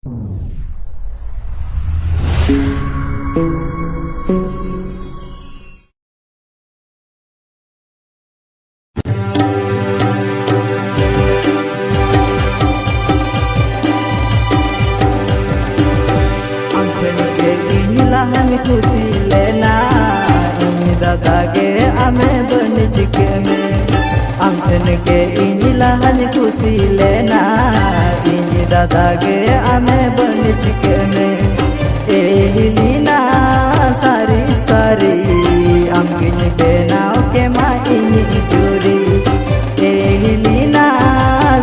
Lahan खुशी लेना इन दादा के आमे बन चिके में आमन के इन लाहन खुशी लेना इन दादा के आमे बन चिके में एहिलीना सारी सारी आमकिन देना के माँ इन जोरी एहिलीना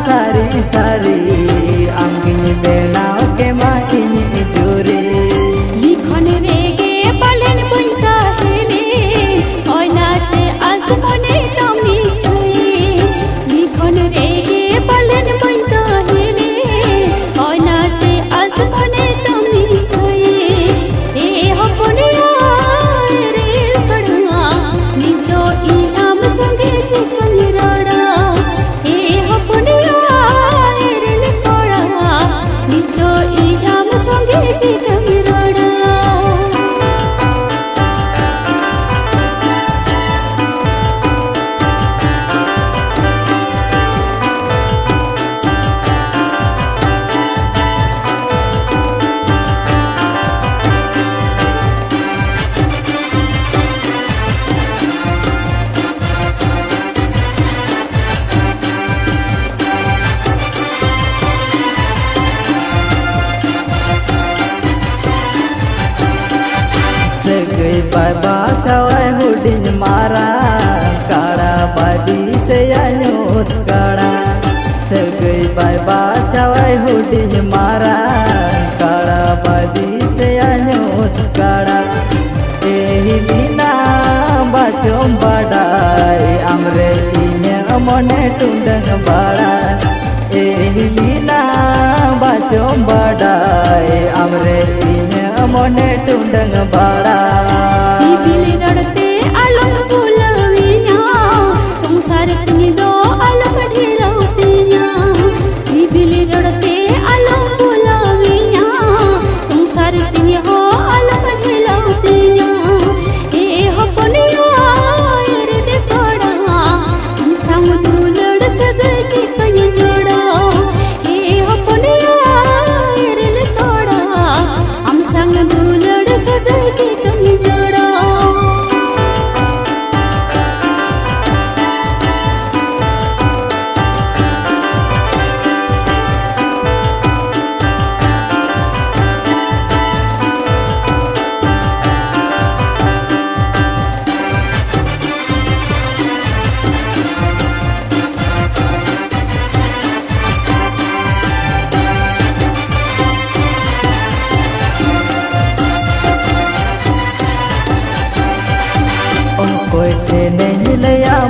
सारी सारी आमकिन देना के माँ इन जोरी बाबा चवाय हुडिन मारा काड़ा बादी से अनोत काड़ा गई बाबा चवाय हुडिन मारा काड़ा बादी से अनोत काड़ा एहिलीना बाचों बड़ाई आमरे इन्हे मने टुंडन बड़ा एहिलीना बाचों बड़ाई आमरे इन्हे मने टुंडन बड़ा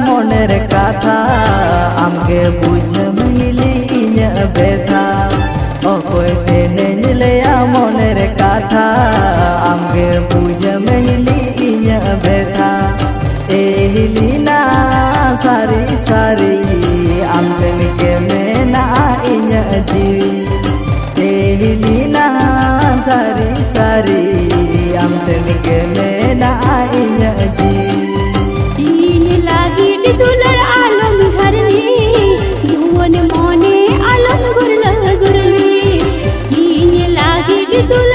मोनेर कथा आमके बुझम हिली इन बेथा ओकोय तेनेन लया मोनेर कथा आमके बुझम हिली इन बेथा एहिलीना सारी सारी आमकन के मेना इन जीवी एहिलीना सारी सारी आमकन के मेना इन जीवी दुलर आलम झरनी धुवन मोने आलम गुरल गुरली लागी दुल